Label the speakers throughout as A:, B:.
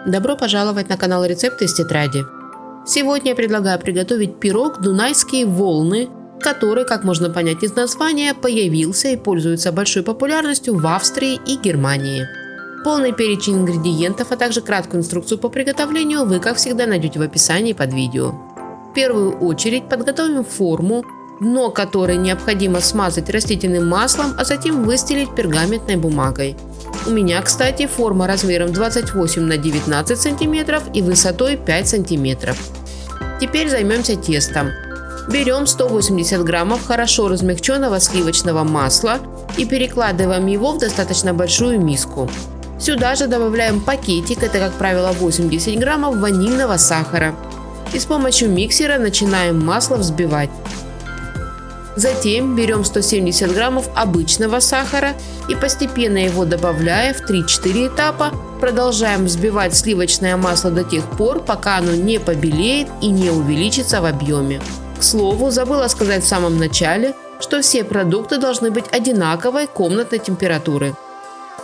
A: Добро пожаловать на канал Рецепты из тетради. Сегодня я предлагаю приготовить пирог «Дунайские волны», который, как можно понять из названия, появился и пользуется большой популярностью в Австрии и Германии. Полный перечень ингредиентов, а также краткую инструкцию по приготовлению вы, как всегда, найдете в описании под видео. В первую очередь подготовим форму, дно которой необходимо смазать растительным маслом, а затем выстелить пергаментной бумагой. У меня, кстати, форма размером 28 на 19 см и высотой 5 см. Теперь займемся тестом. Берем 180 граммов хорошо размягченного сливочного масла и перекладываем его в достаточно большую миску. Сюда же добавляем пакетик, это как правило 80 граммов ванильного сахара. И с помощью миксера начинаем масло взбивать. Затем берем 170 граммов обычного сахара и постепенно его добавляя в 3-4 этапа, продолжаем взбивать сливочное масло до тех пор, пока оно не побелеет и не увеличится в объеме. К слову, забыла сказать в самом начале, что все продукты должны быть одинаковой комнатной температуры.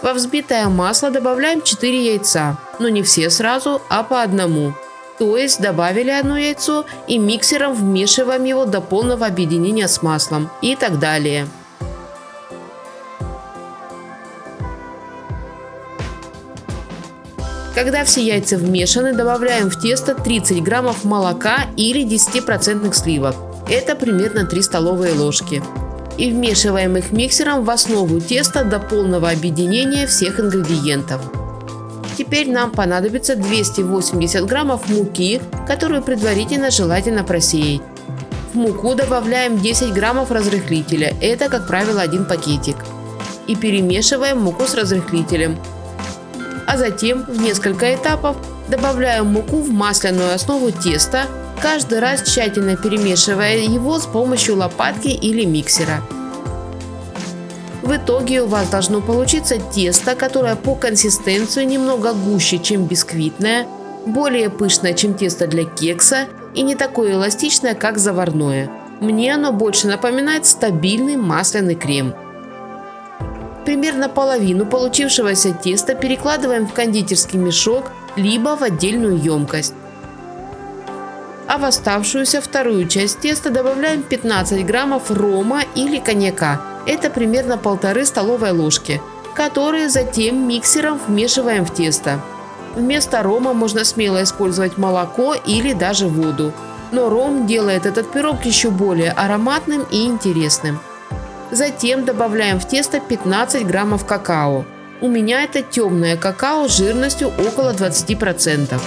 A: Во взбитое масло добавляем 4 яйца, но не все сразу, а по одному. То есть добавили одно яйцо и миксером вмешиваем его до полного объединения с маслом и так далее. Когда все яйца вмешаны, добавляем в тесто 30 граммов молока или 10% сливок. Это примерно 3 столовые ложки. И вмешиваем их миксером в основу теста до полного объединения всех ингредиентов. Теперь нам понадобится 280 граммов муки, которую предварительно желательно просеять. В муку добавляем 10 граммов разрыхлителя, это как правило 1 пакетик. И перемешиваем муку с разрыхлителем. А затем в несколько этапов добавляем муку в масляную основу теста, каждый раз тщательно перемешивая его с помощью лопатки или миксера. В итоге у вас должно получиться тесто, которое по консистенции немного гуще, чем бисквитное, более пышное, чем тесто для кекса и не такое эластичное, как заварное. Мне оно больше напоминает стабильный масляный крем. Примерно половину получившегося теста перекладываем в кондитерский мешок либо в отдельную емкость. А в оставшуюся вторую часть теста добавляем 15 граммов рома или коньяка. Это примерно 1,5 столовой ложки, которые затем миксером вмешиваем в тесто. Вместо рома можно смело использовать молоко или даже воду. Но ром делает этот пирог еще более ароматным и интересным. Затем добавляем в тесто 15 граммов какао. У меня это темное какао с жирностью около 20%.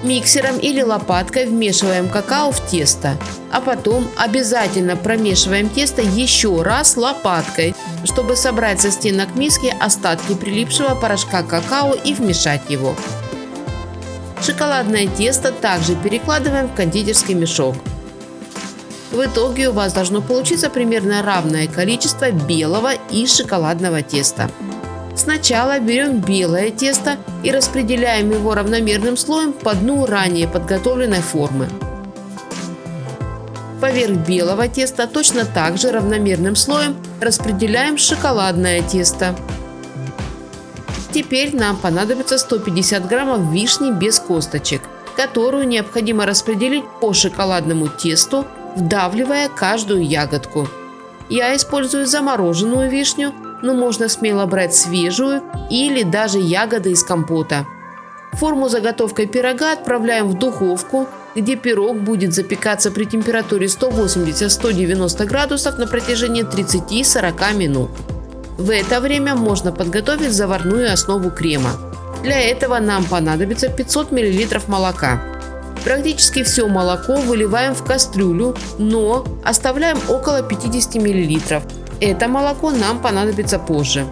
A: Миксером или лопаткой вмешиваем какао в тесто, а потом обязательно промешиваем тесто еще раз лопаткой, чтобы собрать со стенок миски остатки прилипшего порошка какао и вмешать его. Шоколадное тесто также перекладываем в кондитерский мешок. В итоге у вас должно получиться примерно равное количество белого и шоколадного теста. Сначала берем белое тесто и распределяем его равномерным слоем по дну ранее подготовленной формы. Поверх белого теста точно так же равномерным слоем распределяем шоколадное тесто. Теперь нам понадобится 150 граммов вишни без косточек, которую необходимо распределить по шоколадному тесту, вдавливая каждую ягодку. Я использую замороженную вишню, но можно смело брать свежую или даже ягоды из компота. Форму заготовкой пирога отправляем в духовку, где пирог будет запекаться при температуре 180-190 градусов на протяжении 30-40 минут. В это время можно подготовить заварную основу крема. Для этого нам понадобится 500 мл молока. Практически все молоко выливаем в кастрюлю, но оставляем около 50 мл. Это молоко нам понадобится позже.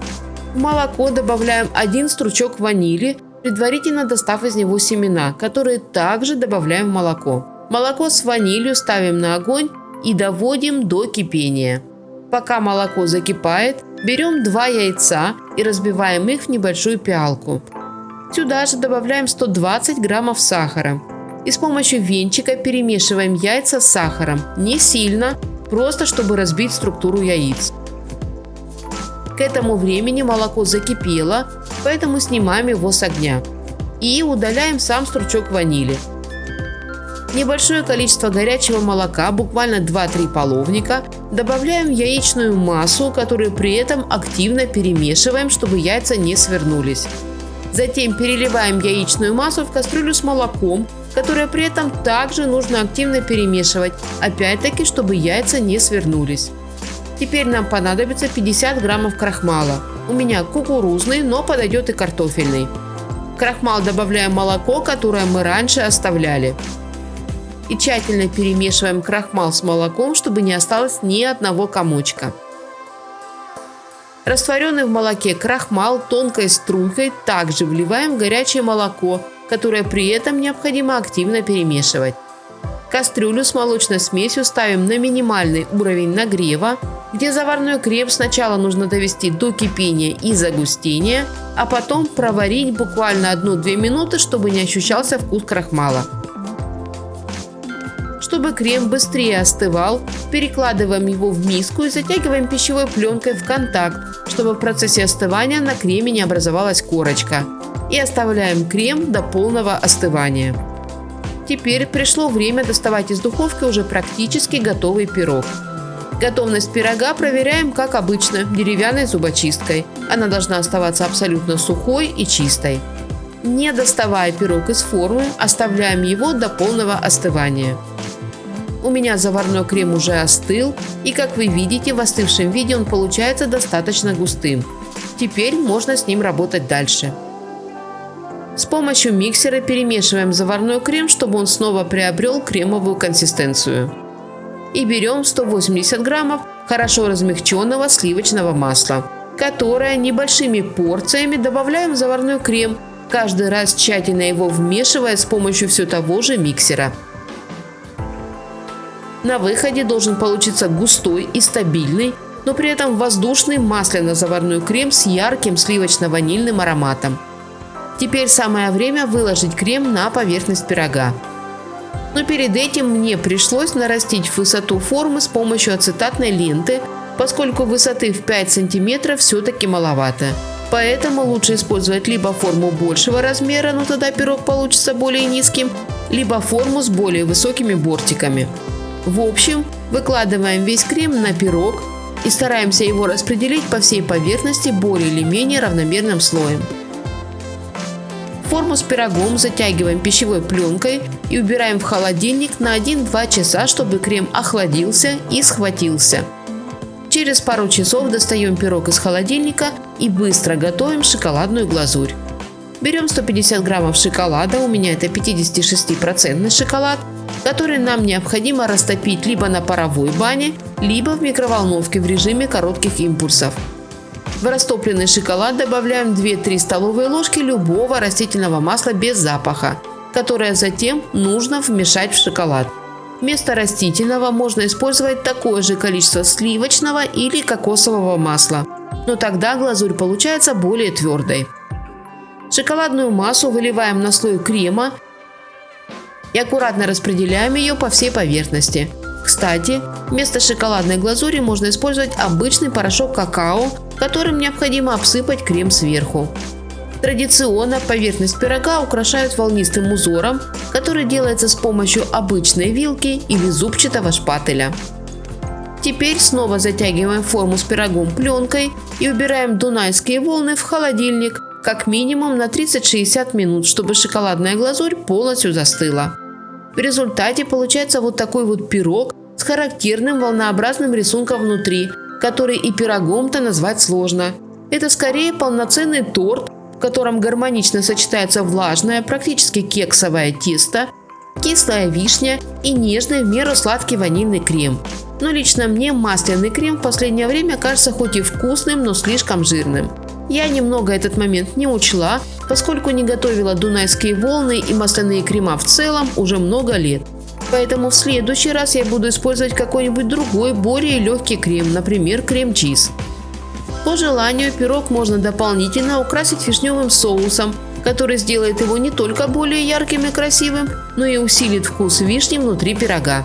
A: В молоко добавляем 1 стручок ванили, предварительно достав из него семена, которые также добавляем в молоко. Молоко с ванилью ставим на огонь и доводим до кипения. Пока молоко закипает, берем 2 яйца и разбиваем их в небольшую пиалку. Сюда же добавляем 120 граммов сахара. И с помощью венчика перемешиваем яйца с сахаром. Не сильно, просто чтобы разбить структуру яиц. К этому времени молоко закипело, поэтому снимаем его с огня. и удаляем сам стручок ванили. Небольшое количество горячего молока, буквально 2-3 половника, добавляем в яичную массу, которую при этом активно перемешиваем, чтобы яйца не свернулись. Затем переливаем яичную массу в кастрюлю с молоком, которое при этом также нужно активно перемешивать, опять-таки, чтобы яйца не свернулись. Теперь нам понадобится 50 граммов крахмала. У меня кукурузный, но подойдет и картофельный. В крахмал добавляем молоко, которое мы раньше оставляли. И тщательно перемешиваем крахмал с молоком, чтобы не осталось ни одного комочка. Растворенный в молоке крахмал тонкой струйкой также вливаем в горячее молоко, которое при этом необходимо активно перемешивать. Кастрюлю с молочной смесью ставим на минимальный уровень нагрева, где заварной крем сначала нужно довести до кипения и загустения, а потом проварить буквально 1-2 минуты, чтобы не ощущался вкус крахмала. Чтобы крем быстрее остывал, перекладываем его в миску и затягиваем пищевой пленкой в контакт, чтобы в процессе остывания на креме не образовалась корочка. И оставляем крем до полного остывания. Теперь пришло время доставать из духовки уже практически готовый пирог. Готовность пирога проверяем, как обычно, деревянной зубочисткой. Она должна оставаться абсолютно сухой и чистой. Не доставая пирог из формы, оставляем его до полного остывания. У меня заварной крем уже остыл, и как вы видите, в остывшем виде он получается достаточно густым. Теперь можно с ним работать дальше. С помощью миксера перемешиваем заварной крем, чтобы он снова приобрел кремовую консистенцию. И берем 180 граммов хорошо размягченного сливочного масла, которое небольшими порциями добавляем в заварной крем, каждый раз тщательно его вмешивая с помощью все того же миксера. На выходе должен получиться густой и стабильный, но при этом воздушный масляно-заварной крем с ярким сливочно-ванильным ароматом. Теперь самое время выложить крем на поверхность пирога. Но перед этим мне пришлось нарастить высоту формы с помощью ацетатной ленты, поскольку высоты в 5 см все-таки маловато. Поэтому лучше использовать либо форму большего размера, но тогда пирог получится более низким, либо форму с более высокими бортиками. В общем, выкладываем весь крем на пирог и стараемся его распределить по всей поверхности более или менее равномерным слоем. Форму с пирогом затягиваем пищевой пленкой и убираем в холодильник на 1-2 часа, чтобы крем охладился и схватился. Через пару часов достаем пирог из холодильника и быстро готовим шоколадную глазурь. Берем 150 граммов шоколада, у меня это 56% шоколад, который нам необходимо растопить либо на паровой бане, либо в микроволновке в режиме коротких импульсов. В растопленный шоколад добавляем 2-3 столовые ложки любого растительного масла без запаха, которое затем нужно вмешать в шоколад. Вместо растительного можно использовать такое же количество сливочного или кокосового масла, но тогда глазурь получается более твердой. Шоколадную массу выливаем на слой крема и аккуратно распределяем ее по всей поверхности. Кстати, вместо шоколадной глазури можно использовать обычный порошок какао, которым необходимо обсыпать крем сверху. Традиционно поверхность пирога украшают волнистым узором, который делается с помощью обычной вилки или зубчатого шпателя. Теперь снова затягиваем форму с пирогом пленкой и убираем дунайские волны в холодильник как минимум на 30-60 минут, чтобы шоколадная глазурь полностью застыла. В результате получается вот такой вот пирог с характерным волнообразным рисунком внутри, который и пирогом-то назвать сложно. Это скорее полноценный торт, в котором гармонично сочетается влажное, практически кексовое тесто, кислая вишня и нежный в меру сладкий ванильный крем. Но лично мне масляный крем в последнее время кажется хоть и вкусным, но слишком жирным. Я немного этот момент не учла, поскольку не готовила дунайские волны и масляные крема в целом уже много лет. Поэтому в следующий раз я буду использовать какой-нибудь другой, более легкий крем, например, крем-чиз. По желанию пирог можно дополнительно украсить вишневым соусом, который сделает его не только более ярким и красивым, но и усилит вкус вишни внутри пирога.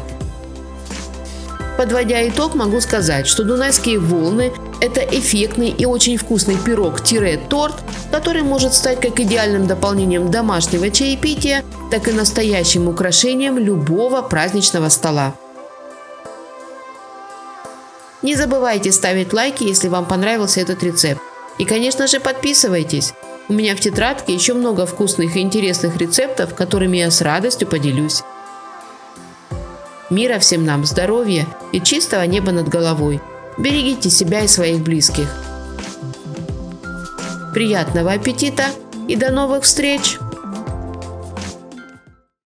A: Подводя итог, могу сказать, что дунайские волны – это эффектный и очень вкусный пирог-торт, который может стать как идеальным дополнением домашнего чаепития, так и настоящим украшением любого праздничного стола. Не забывайте ставить лайки, если вам понравился этот рецепт. И, конечно же, подписывайтесь. У меня в тетрадке еще много вкусных и интересных рецептов, которыми я с радостью поделюсь. Мира всем нам, здоровья и чистого неба над головой. Берегите себя и своих близких. Приятного аппетита и до новых встреч!